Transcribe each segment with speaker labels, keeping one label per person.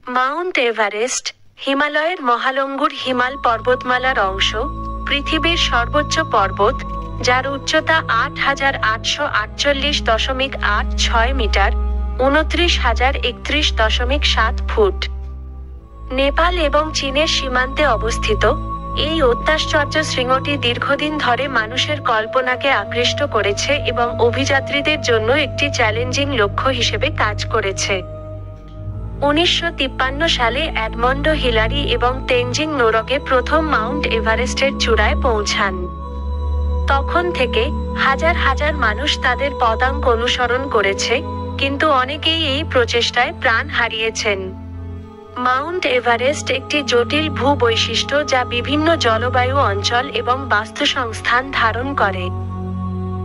Speaker 1: Mount Everest হিমালয়ের মহালঙ্গুর হিমাল পর্বতমালার অংশ, পৃথিবীর সর্বোচ্চ পর্বত, যার উচ্চতা ৮,৮৪৮.৮৬ মিটার, ২৯,০৩১.৭ ফুট। নেপাল এবং চীনের সীমান্তে অবস্থিত এই অত্যাশ্চর্য শৃঙ্গটি দীর্ঘদিন ধরে মানুষের কল্পনাকে আকৃষ্ট করেছে এবং অভিযাত্রীদের জন্য একটি চ্যালেঞ্জিং লক্ষ্য হিসেবে কাজ করেছে। ১৯৫৩ সালে এডমন্ড হিলারি এবং তেনজিং নোরকে প্রথম মাউন্ট এভারেস্টের চূড়ায় পৌঁছান। তখন থেকে হাজার হাজার মানুষ তাদের পদাঙ্ক অনুসরণ করেছে, কিন্তু অনেকেই এই প্রচেষ্টায় প্রাণ হারিয়েছেন। মাউন্ট এভারেস্ট একটি জটিল ভূবৈশিষ্ট্য যা বিভিন্ন জলবায়ু অঞ্চল এবং বাস্তুসংস্থান ধারণ করে।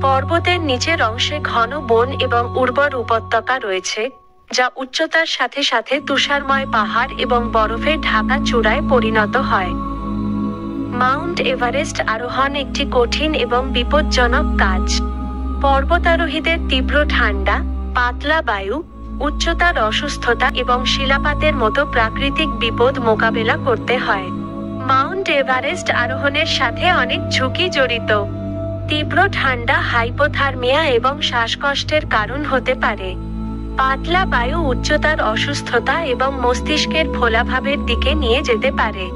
Speaker 1: পর্বতের নিচের অংশে ঘন বন এবং উর্বর উপত্যকা রয়েছে, যা উচ্চতার সাথে সাথে তুষারময় পাহাড় এবং বরফে ঢাকা চূড়ায় পরিণত হয়। মাউন্ট এভারেস্ট আরোহণ একটি কঠিন এবং বিপজ্জনক কাজ। পর্বতারোহীদের তীব্র ঠান্ডা, পাতলা বায়ু, উচ্চতার অসুস্থতা এবং শিলাপাতের মতো প্রাকৃতিক বিপদ মোকাবেলা করতে হয়। মাউন্ট এভারেস্ট আরোহণের সাথে অনেক ঝুঁকি জড়িত। তীব্র ঠান্ডা হাইপোথার্মিয়া এবং শ্বাসকষ্টের কারণ হতে পারে। পাতলা বায়ু উচ্চতার অসুস্থতা এবং মস্তিষ্কের ফোলাভাবের দিকে নিয়ে যেতে পারে,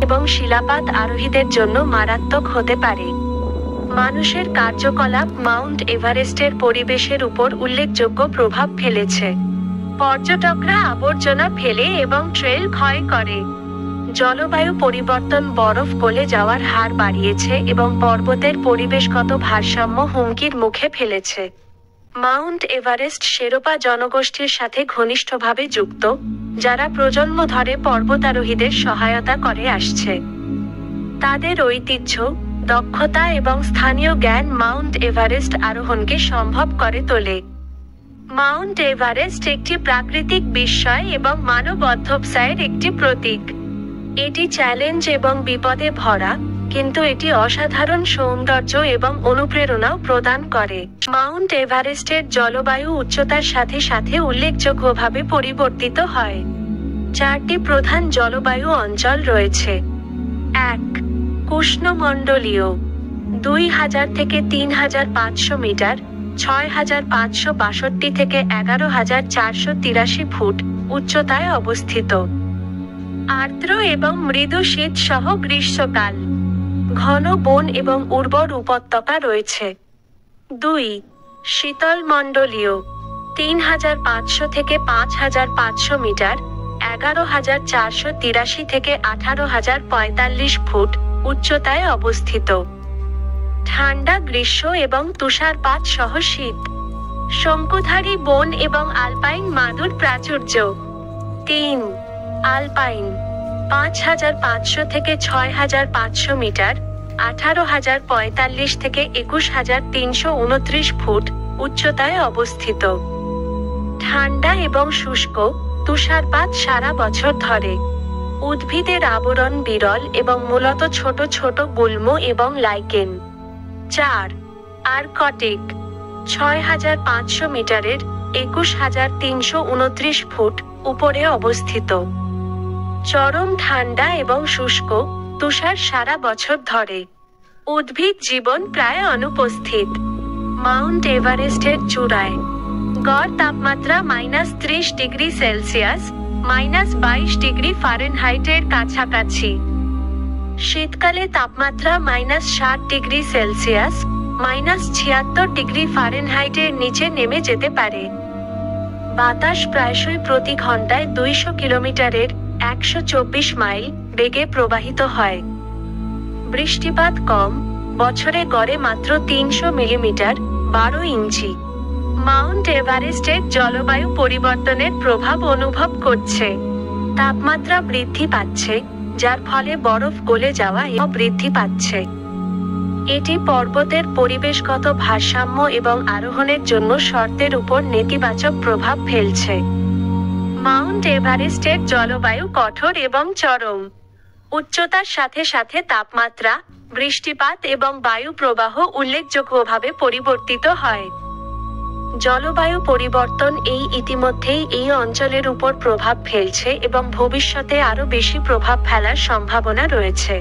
Speaker 1: এবং শিলাপাত আরোহীদের জন্য মারাত্মক হতে পারে। মানুষের কার্যকলাপ মাউন্ট এভারেস্টের পরিবেশের উপর উল্লেখযোগ্য প্রভাব ফেলেছে। পর্যটকরা আবর্জনা ফেলে এবং ট্রেল ক্ষয় করে। জলবায়ু পরিবর্তন বরফ গলে যাওয়ার হার বাড়িয়েছে এবং পর্বতের পরিবেশগত ভারসাম্য হুমকির মুখে ফেলেছে। মাউন্ট এভারেস্ট শেরপা জনগোষ্ঠীর সাথে ঘনিষ্ঠভাবে যুক্ত, যারা প্রজন্ম ধরে পর্বতারোহীদের সহায়তা করে আসছে। তাদের ঐতিহ্য, দক্ষতা এবং স্থানীয় জ্ঞান মাউন্ট এভারেস্ট আরোহণকে সম্ভব করে তোলে। মাউন্ট এভারেস্ট একটি প্রাকৃতিক বিস্ময় এবং মানব অধ্যবসায়ের একটি প্রতীক। এটি চ্যালেঞ্জ এবং বিপদে ভরা, কিন্তু এটি অসাধারণ সৌন্দর্য এবং অনুপ্রেরণাও প্রদান করে। মাউন্ট এভারেস্টের জলবায়ু উচ্চতার সাথে সাথে উল্লেখযোগ্যভাবে পরিবর্তিত হয়। 4টি প্রধান জলবায়ু অঞ্চল রয়েছে। 1. উষ্ণমণ্ডলীয়, ২,০০০ থেকে ৩,৫০০ মিটার, ৬,৫৬২ থেকে ১১,৪৮৩ ফুট উচ্চতায় অবস্থিত। আর্দ্র এবং মৃদু শীত সহ গ্রীষ্মকাল। ঘন বন এবং উর্বর উপত্যকা রয়েছে। 2. শীতলমণ্ডলীয়, ৩,৫০০ থেকে ৫,৫০০ মিটার, ১১,৪৮৩ থেকে ১৮,০৪৫ ফুট উচ্চতায় অবস্থিত। ঠান্ডা গ্রীষ্ম এবং তুষারপাত সহ শীত। শঙ্কুধারী বন এবং আলপাইন মাদুর প্রাচুর্য। 3. আলপাইন, ৫,৫০০ থেকে ৬,৫০০ মিটার, ১৮,০৪৫ থেকে ২১,৩২৯ ফুট উচ্চতায় অবস্থিত। ঠান্ডা এবং শুষ্ক, তুষারপাত সারা বছর ধরে। উদ্ভিদের আবরণ বিরল এবং মূলত ছোট ছোট গুল্ম এবং লাইকেন। 4. আর্কটিক, ৬,৫০০ মিটারের ২১,৩২৯ ফুট উপরে অবস্থিত। চরম ঠান্ডা এবং শুষ্ক, তুষার সারা বছর ধরে। উদ্ভিদ জীবন প্রায় অনুপস্থিত। মাউন্ট এভারেস্টের চূড়ায় গড় তাপমাত্রা -30 ডিগ্রি সেলসিয়াস, -22 ডিগ্রি ফারেনহাইটের কাছাকাছি। শীতকালে তাপমাত্রা -60 ডিগ্রি সেলসিয়াস, -76 ডিগ্রি ফারেনহাইটের নিচে নেমে যেতে পারে। বাতাস প্রায়শই প্রতি ঘন্টায় ২০০ কিলোমিটারের ১২৪ মাইল বেগে প্রবাহিত হয়। বৃষ্টিপাত কম, বছরে গড়ে মাত্র ৩০০ মিলিমিটার, ১২ ইঞ্চি। মাউন্ট এভারেস্টের জলবায়ু পরিবর্তনের প্রভাব অনুভব করছে। তাপমাত্রা বৃদ্ধি পাচ্ছে, যার ফলে বরফ গলে যাওয়া বৃদ্ধি পাচ্ছে। এটি পর্বতের পরিবেশগত ভারসাম্য এবং আরোহণের জন্য শর্তের উপর নেতিবাচক প্রভাব ফেলছে। মাউন্ট এভারেস্টের জলবায়ু কঠোর এবং চরম। উচ্চতার সাথে সাথে তাপমাত্রা, বৃষ্টিপাত এবং বায়ু প্রবাহ উল্লেখযোগ্যভাবে পরিবর্তিত হয়। জলবায়ু পরিবর্তন ইতিমধ্যেই এই অঞ্চলের উপর প্রভাব ফেলছে এবং ভবিষ্যতে আরো বেশি প্রভাব ফেলার সম্ভাবনা রয়েছে।